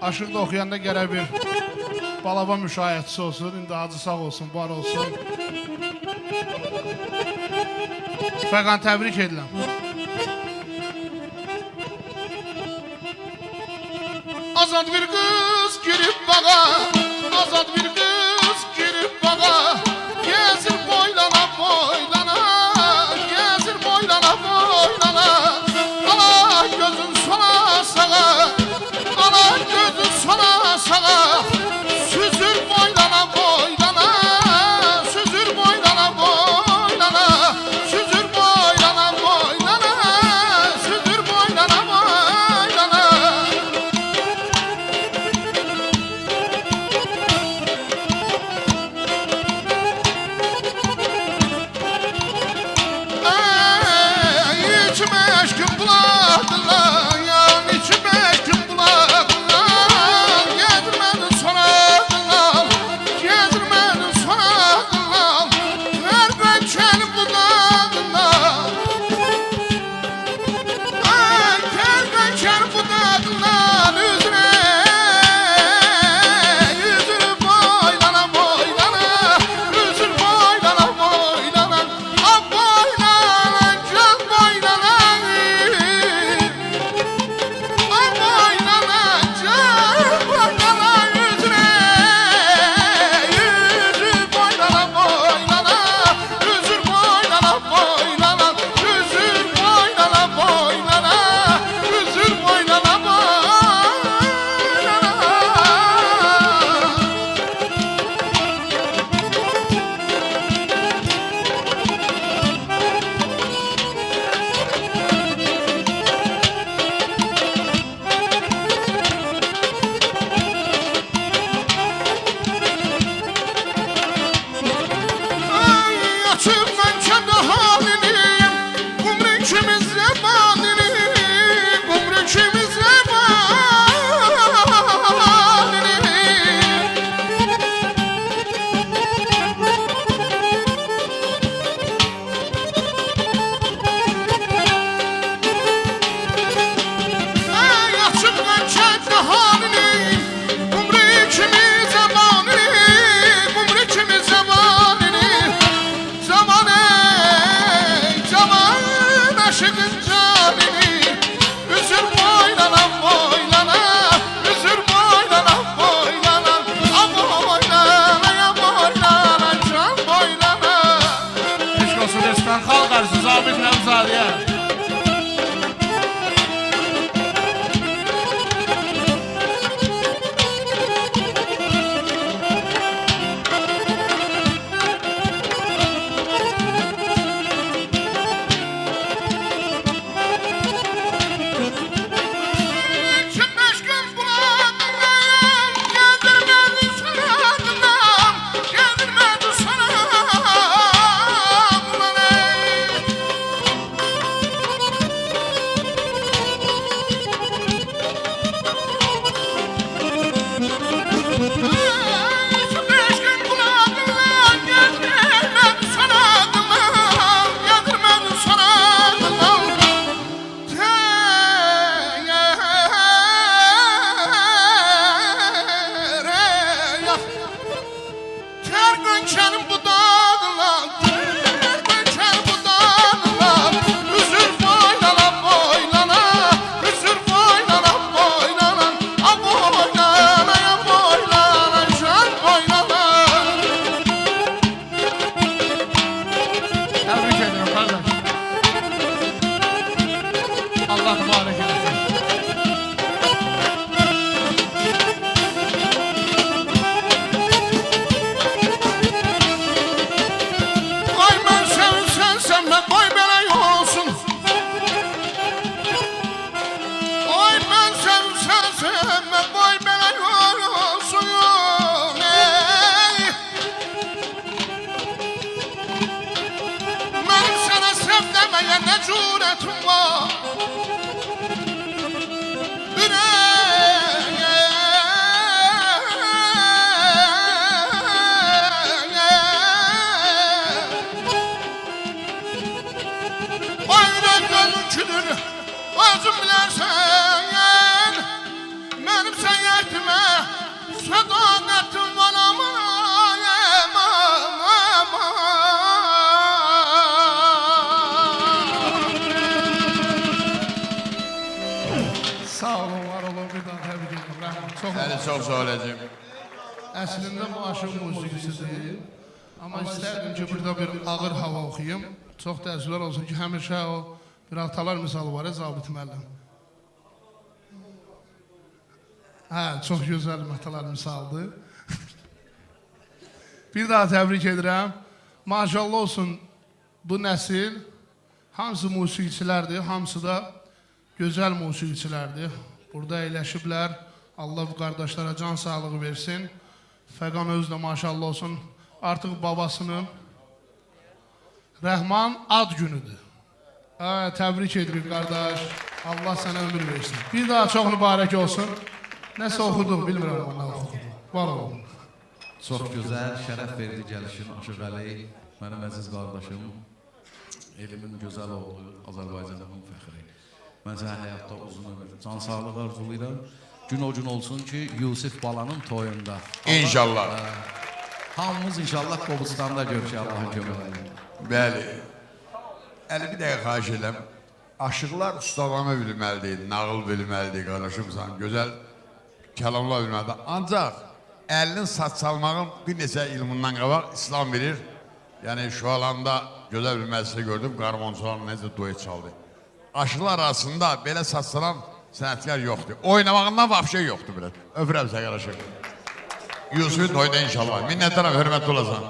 Aşıqda oxuyanda gərək bir balaba müşahiyyətçisi olsun. İndi acı sağ olsun, var olsun. Fəqan təbrik edirəm. Azad bir qız girib bağa, azad bir qız girib bağa, gezir boylana boylana, gezir boylana boylana. Ala gözün sona sağa, ala gözün sona sağa, süzür boylana boylana, süzür boylana boylana, süzür boylana boylana, süzür boylana boylana. İçime aşkım buladırlar, yan içime aşkım buladırlar. Gezirmedin sonadırlar, gezirmedin sonadırlar. Ver ben çelim budadırlar, ver ben çelim budadırlar. Üzüne, yüzünü boylana boylana, yüzünü boylana boylana. Ah boylana, can boylana, ah boylana, can boylana. Yüzüne, yüzü boylana boylana, yüzü boylana boylana, yüzü boylana boylana, yüzü boylana boylana. Açım ben kendi halini, umre kimin zemanini, umre kimin zemanini. Açım ben kendi halini, umre kimin zemanini, umre kimin zemanini. Zaman ey zaman aşkın canini, üzür boylana boylana, üzür boylana boylana. Ah boylana ya boylana, can boylana. Eşk olsun Estan Xalq arası Zabit Nəvzadiyə. Kim aşkın buladırlar, gezdirmedin sonadırlar, gezdirmedin sonadırlar. Kim aşkın buladırlar, gezdirmedin sonadırlar, gezdirmedin sonadırlar. Ter gönçenim budağına, ter gönçenim budağına. Üzür boylana boylana, üzür boylana boylana. Ah boylana ya boylana, can boylana. Tebrik ederim kardeş. Allah mübarek eylesin. Ay ben sen sevme, boy belə olsun. Ay ben sen sevme, boy belə olsun. Ey. Benim sana sev demeye ne cüretim var. Aynen gözün külür, özüm bilərsən. Mənim sən yetmə sədaqətin var aman aman. Sağ olun, var olun, bir daha təbrik edirəm. Rəhmət, çox Səni çox sağ olacağım. Əslində bu aşıq musiqisidir. Amma istərdim ki, burada bir ağır hava oxuyum. Çox təəssüflər olsun ki, həmişə o bir atalar misalı var, Zabit müəllim. Hə, çox gözəl atalar misaldır. Bir daha təbrik edirəm. Maşallah olsun bu nəsil hamısı musiqiçilərdir, hamısı da gözəl musiqiçilərdir. Burada əyləşiblər. Allah bu qardaşlara can sağlığı versin. Fəqan özü də maşallah olsun artıq babasının Rəhman ad günüdür. Təbrik edirik qardaş. Allah sənə ömür versin. Bir daha çox mübarək olsun. Nəsə oxuduq, bilmirəm amma nə oxuduq. Var olun. Çox gözəl, şərəf verdi gəlişin Aşıq Əli, mənim əziz qardaşım, elimin gözəl oğlu, Azərbaycanımın fəxri. Mən sənə həyatda uzun ömür, can sağlıq arzulayıram. Gün o gün olsun ki, Yusif balanın toyunda. İnşallah. Hamımız inşallah Qobustanda görüşək Allah'ın köməyi. Bəli. Əli bir dəqiqə xahiş edəm. Aşıqlar ustalama bilməlidir, nağıl bilməlidir qardaşımsan, gözəl kəlamlar bilməlidir. Ancaq əlinin saç salmağın bir neçə ilmindən qabaq İslam bilir. Yəni şu alanda gözəl bir məclisdə gördüm, qarmonçularla necə duet çaldı. Aşıqlar arasında belə saç salan sənətkar yoxdur. Oynamağından vapşe yoxdur belə. Öpürəm sən qardaşım. Yusuf'un toyda inşallah. Minnətlərəm, hörmətli olasan.